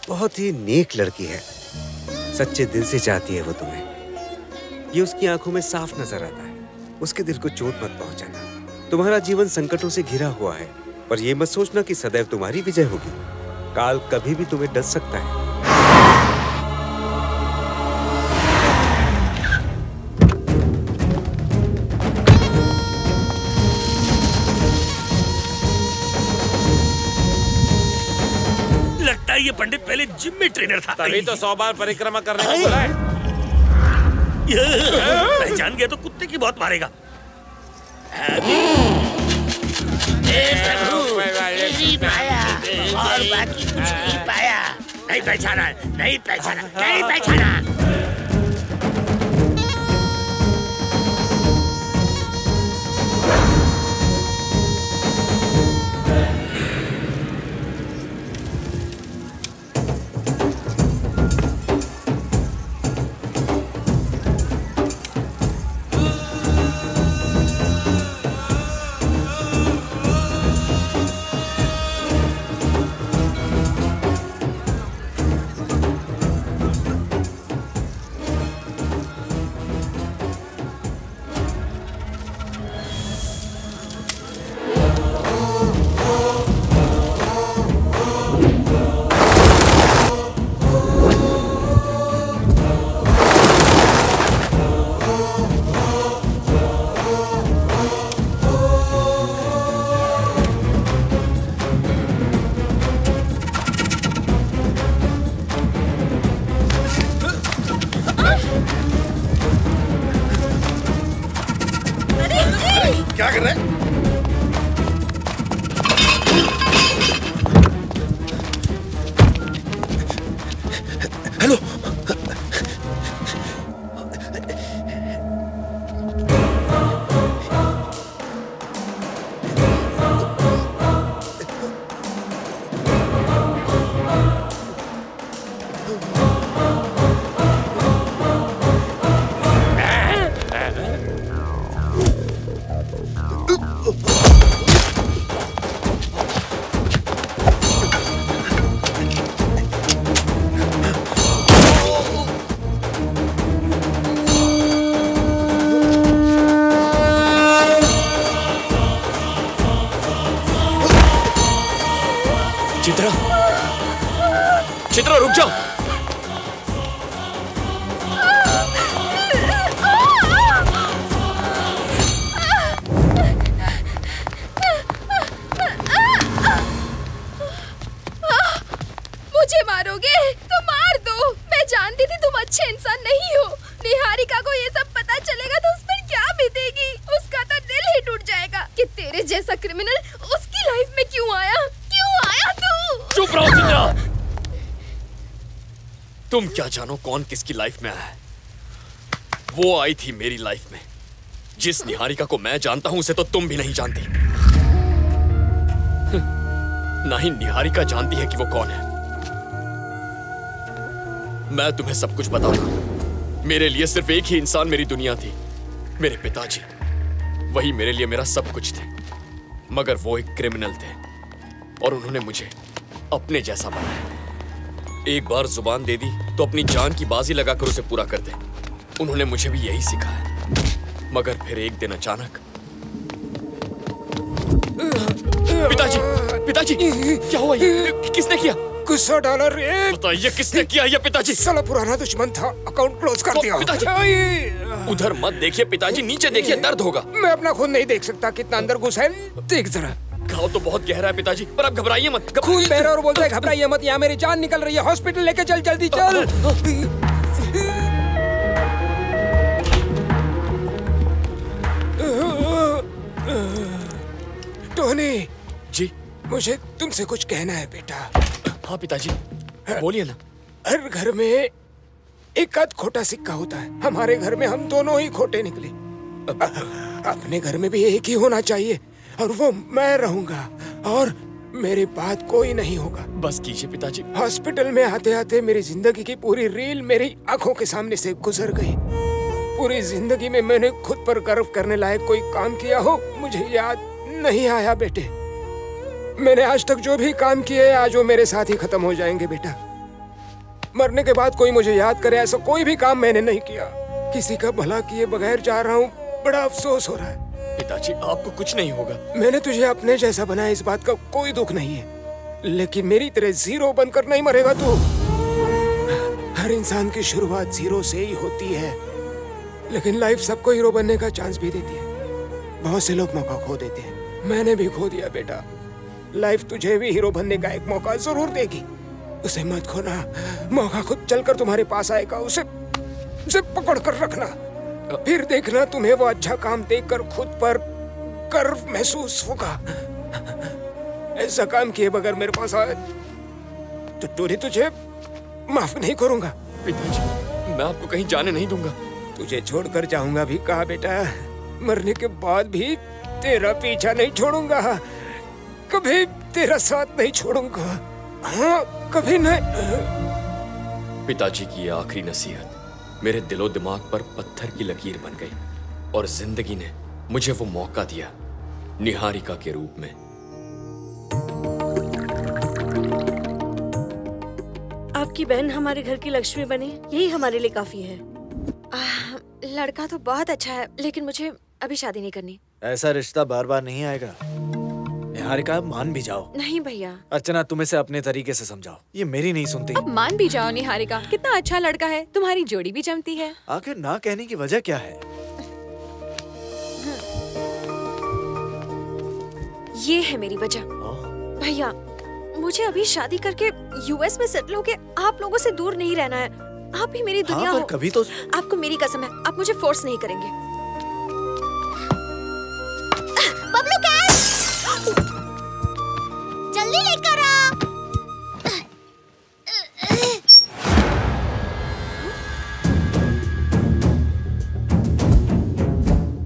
बहुत ही नेक लड़की है, सच्चे दिल से चाहती है वो तुम्हें। ये उसकी आंखों में साफ नजर आता है। उसके दिल को चोट मत पहुंचाना। तुम्हारा जीवन संकटों से घिरा हुआ है, पर ये मत सोचना कि सदैव तुम्हारी विजय होगी। काल कभी भी तुम्हें डस सकता है। लगता है ये पंडित पहले जिम में ट्रेनर था। तभी तो 100 बार परिक्रमा करने को बोला है। पहचान गया तो कुत्ते की बहुत मारेगा। नहीं पाया और बाकी कुछ नहीं पाया। नहीं पहचाना, नहीं पहचाना, नहीं पहचाना। क्या कर रहे हैं? हेलो, चित्रा, चित्रा रुक जाओ। मुझे मारोगे तो मार दो। मैं जानती थी तुम अच्छे इंसान नहीं हो। निहारिका को ये सब पता चलेगा तो उस पर क्या बीतेगी। उसका तो दिल ही टूट जाएगा कि तेरे जैसा क्रिमिनल उसकी लाइफ में क्यों आया। क्यों आया तू? चुप रहो चित्रा। तुम क्या जानो कौन किसकी लाइफ में आया है। वो आई थी मेरी लाइफ में। जिस निहारिका को मैं जानता हूं उसे तो तुम भी नहीं जानती। ना ही निहारिका जानती है कि वो कौन है। मैं तुम्हें सब कुछ बताऊंगा। मेरे लिए सिर्फ एक ही इंसान मेरी दुनिया थी, मेरे पिताजी। वही मेरे लिए मेरा सब कुछ थे। मगर वो एक क्रिमिनल थे और उन्होंने मुझे अपने जैसा बनाया। एक बार जुबान दे दी तो अपनी जान की बाजी लगाकर उसे पूरा कर दे। उन्होंने मुझे भी यही सिखाया। मगर फिर एक दिन अचानक पिताजी, पिताजी क्या हुआ? ये किसने किया? गुस्सा डाला रे। बताइए किसने किया ये पिताजी? साला पुराना दुश्मन था, अकाउंट क्लोज कर दिया। पिताजी उधर मत देखिए पिताजी, नीचे देखिए, दर्द होगा। मैं अपना खून नहीं देख सकता कितना अंदर घुसा है। देख जरा। घाव तो बहुत गहरा है पिताजी, पर आप घबराइए मत। खून बह रहा और बोलता है घबराइए मत। यहाँ मेरी जान निकल रही है। हॉस्पिटल लेके चल, जल्दी चल। टोनी जी, मुझे तुमसे कुछ कहना है बेटा। हाँ पिताजी बोलिए ना। हर घर में एक आध खोटा सिक्का होता है। हमारे घर में हम दोनों ही खोटे निकले। अपने घर में भी एक ही होना चाहिए और वो मैं रहूंगा और मेरे बाद कोई नहीं होगा। बस कीजिए पिताजी। हॉस्पिटल में आते आते मेरी जिंदगी की पूरी रील मेरी आंखों के सामने से गुजर गई। पूरी जिंदगी में मैंने खुद पर गर्व करने लायक कोई काम किया हो मुझे याद नहीं आया बेटे। मैंने आज तक जो भी काम किए आज वो मेरे साथ ही खत्म हो जाएंगे बेटा। मरने के बाद कोई मुझे याद करे ऐसा कोई भी काम मैंने नहीं किया। किसी का भला किए बगैर जा रहा हूँ, बड़ा अफसोस हो रहा है। पिताजी आपको कुछ नहीं होगा। मैंने तुझे अपने जैसा बनाया, इस बात का कोई दुख नहीं है, लेकिन मेरी तरह जीरो बनकर नहीं मरेगा तू। हर इंसान की शुरुआत जीरो से ही होती है, लेकिन लाइफ सबको हीरो बनने का चांस भी देती है। बहुत से लोग मौका खो देते हैं, मैंने भी खो दिया बेटा। लाइफ तुझे भी हीरो बनने का एक मौका जरूर देगी, उसे मत खोना। मौका खुद चलकर तुम्हारे पास आएगा, उसे पकड़ कर रखना। फिर देखना तुम्हें वो अच्छा काम देखकर खुद पर गर्व महसूस होगा। ऐसा काम किए बगैर मेरे पास आए तो टोरी तुझे माफ नहीं करूंगा। पिताजी मैं आपको कहीं जाने नहीं दूंगा। तुझे छोड़कर जाऊंगा भी कहा बेटा, मरने के बाद भी तेरा पीछा नहीं छोड़ूंगा, कभी तेरा साथ नहीं छोड़ूंगा। हाँ, कभी नहीं। पिताजी की ये आखिरी नसीहत मेरे दिलो दिमाग पर पत्थर की लकीर बन गई और जिंदगी ने मुझे वो मौका दिया निहारिका के रूप में। आपकी बहन हमारे घर की लक्ष्मी बने, यही हमारे लिए काफी है। लड़का तो बहुत अच्छा है, लेकिन मुझे अभी शादी नहीं करनी। ऐसा रिश्ता बार बार नहीं आएगा निहारिका, मान भी जाओ। नहीं भैया। अर्चना तुम इसे अपने तरीके से समझाओ, ये मेरी नहीं सुनती। अब मान भी जाओ निहारिका, कितना अच्छा लड़का है, तुम्हारी जोड़ी भी जमती है। आखिर ना कहने की वजह क्या है? ये है मेरी वजह। भैया मुझे अभी शादी करके यूएस में सेटल होके आप लोगों से दूर नहीं रहना है। आप ही मेरी दुनिया हाँ, हो। कभी तो आपको मेरी कसम है, आप मुझे फोर्स नहीं करेंगे। बबलू कैश जल्दी लेकर आ।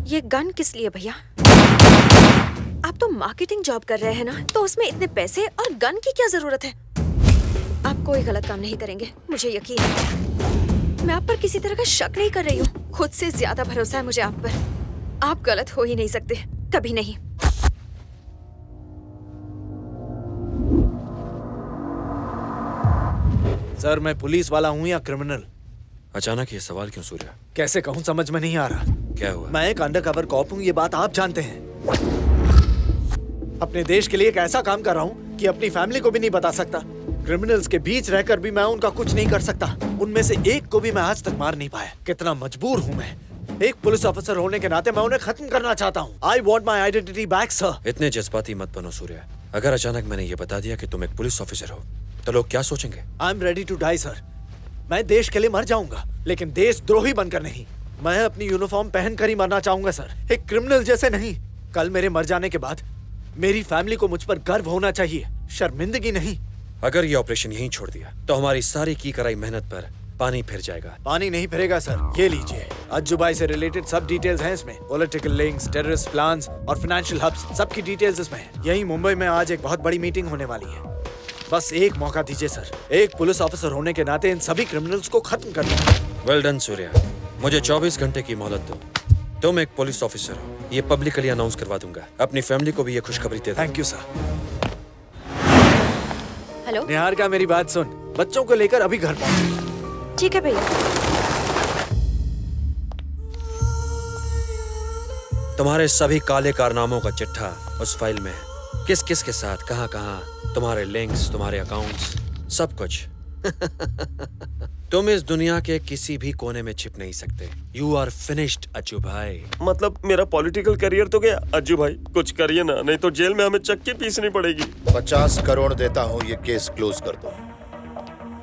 ये गन किस लिए भैया? आप तो मार्केटिंग जॉब कर रहे हैं ना, तो उसमें इतने पैसे और गन की क्या जरूरत है? आप कोई गलत काम नहीं करेंगे, मुझे यकीन है। मैं आप पर किसी तरह का शक नहीं कर रही हूँ, खुद से ज्यादा भरोसा है मुझे आप पर। आप गलत हो ही नहीं सकते, कभी नहीं। सर मैं पुलिस वाला हूँ या क्रिमिनल? अचानक ये सवाल क्यों सूर्या? कैसे कहूँ समझ में नहीं आ रहा। क्या हुआ? मैं एक अंडरकवर कॉप हूँ, ये बात आप जानते हैं। अपने देश के लिए एक ऐसा काम कर रहा हूँ कि अपनी फैमिली को भी नहीं बता सकता। क्रिमिनल्स के बीच रहकर भी मैं उनका कुछ नहीं कर सकता। उनमें से एक को भी मैं आज तक मार नहीं पाया। कितना मजबूर हूँ मैं। एक पुलिस ऑफिसर होने के नाते मैं उन्हें खत्म करना चाहता हूँ। I want my identity back sir. इतने जज्बाती मत बनो सूर्या। अगर अचानक मैंने ये बता दिया कि तुम एक पुलिस ऑफिसर हो तो लोग क्या सोचेंगे? I am ready to die sir. मैं देश के लिए मर जाऊंगा, लेकिन देशद्रोही बनकर नहीं। मैं अपनी यूनिफॉर्म पहनकर ही मरना चाहूंगा सर, एक क्रिमिनल जैसे नहीं। कल मेरे मर जाने के बाद मेरी फैमिली को मुझ पर गर्व होना चाहिए, शर्मिंदगी नहीं। अगर ये ऑपरेशन यहीं छोड़ दिया तो हमारी सारी की कराई मेहनत पर पानी फिर जाएगा। पानी नहीं फिरेगा सर, ये लीजिए। अज्जू भाई से रिलेटेड सब डिटेल्स हैं इसमें। पॉलिटिकल लिंक्स, टेररिस्ट प्लान्स और फाइनेंशियल हब्स, सबकी डिटेल्स इसमें हैं। यही मुंबई में आज एक बहुत बड़ी मीटिंग होने वाली है। बस एक मौका दीजिए सर। एक पुलिस ऑफिसर होने के नाते इन सभी क्रिमिनल्स को खत्म कर दो। वेल डन सूर्या, मुझे 24 घंटे की मोहलत दो। तुम एक पुलिस ऑफिसर हो, ये पब्लिकली अनाउंस करवा दूंगा। अपनी फैमिली को भी ये खुशखबरी दे दो। Thank you sir. Hello Niharika मेरी बात सुन, बच्चों को लेकर अभी घर पहुंच। ठीक है भैया। तुम्हारे सभी काले कारनामों का चिट्ठा उस फाइल में है। किस किस के साथ, कहां कहां, तुम्हारे लिंक्स, तुम्हारे अकाउंट्स, सब कुछ। तुम इस दुनिया के किसी भी कोने में छिप नहीं सकते। यू आर फिनिश्ड अज्जू भाई। मतलब मेरा पॉलिटिकल करियर तो गया। अज्जू भाई कुछ करिए ना, नहीं तो जेल में हमें चक्की पीसनी पड़ेगी। 50 करोड़ देता हूँ, ये केस क्लोज कर दो।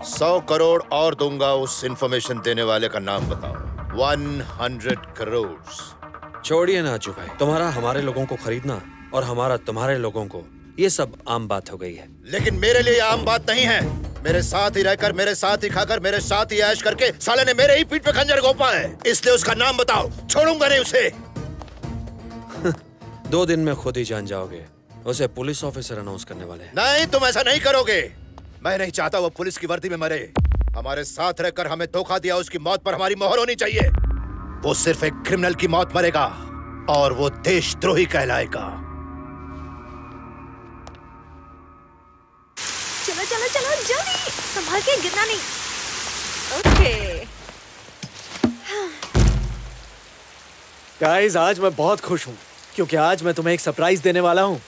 100 करोड़ और दूंगा, उस इंफॉर्मेशन देने वाले का नाम बताओ। 100 करोड़। छोड़िए ना अज्जू भाई, तुम्हारा हमारे लोगों को खरीदना और हमारा तुम्हारे लोगों को, ये सब आम बात हो गई है। लेकिन मेरे लिए आम बात नहीं है। मेरे साथ ही रहकर, मेरे साथ ही खाकर, मेरे साथ ही ऐश करके साले ने मेरे ही पीठ पे खंजर घोंपा है। इसलिए उसका नाम बताओ, छोड़ूंगा नहीं उसे। 2 दिन में खुद ही जान जाओगे। उसे पुलिस ऑफिसर अनाउंस करने वाले हैं। नहीं, तुम ऐसा नहीं करोगे। मैं नहीं चाहता वो पुलिस की वर्दी में मरे। हमारे साथ रहकर हमें धोखा दिया, उसकी मौत पर हमारी मोहर होनी चाहिए। वो सिर्फ एक क्रिमिनल की मौत मरेगा और वो देशद्रोही कहलाएगा। चलो चलो चलो जल्दी, संभाल के, गिरना नहीं। गाइस, आज मैं बहुत खुश हूँ क्योंकि आज मैं तुम्हें एक सरप्राइज देने वाला हूँ।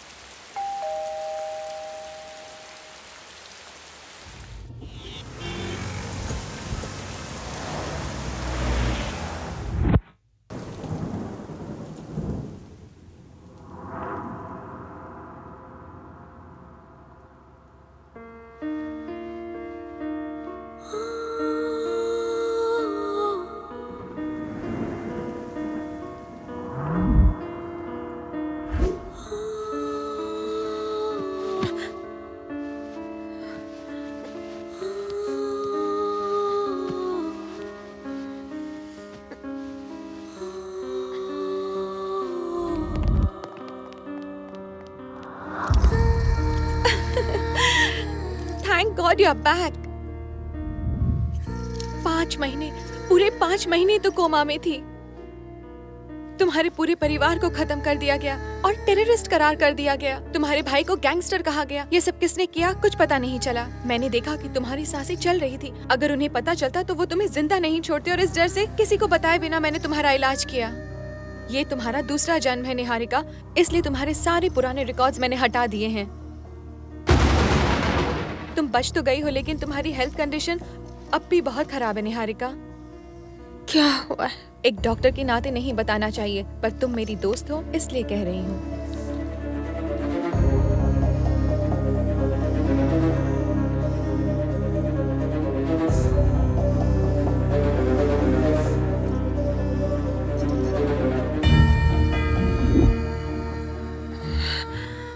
Thank God you're back. 5 महीने, पूरे 5 महीने तो कोमा में थी। तुम्हारे पूरे परिवार को खत्म कर दिया गया और टेररिस्ट करार कर दिया गया। तुम्हारे भाई को गैंगस्टर कहा गया। ये सब किसने किया कुछ पता नहीं चला। मैंने देखा कि तुम्हारी सांसें चल रही थी। अगर उन्हें पता चलता तो वो तुम्हें जिंदा नहीं छोड़ते और इस डर से किसी को बताए बिना मैंने तुम्हारा इलाज किया। ये तुम्हारा दूसरा जन्म है निहारिका, इसलिए तुम्हारे सारे पुराने रिकॉर्ड्स मैंने हटा दिए हैं। तुम बच तो गई हो लेकिन तुम्हारी हेल्थ कंडीशन अब भी बहुत खराब है निहारिका। क्या हुआ? एक डॉक्टर के नाते नहीं बताना चाहिए, पर तुम मेरी दोस्त हो इसलिए कह रही हूँ।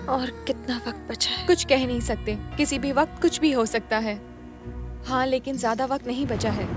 और कितना वक्त बचा है? कुछ कह नहीं सकते, किसी भी वक्त कुछ भी हो सकता है। हाँ, लेकिन ज्यादा वक्त नहीं बचा है।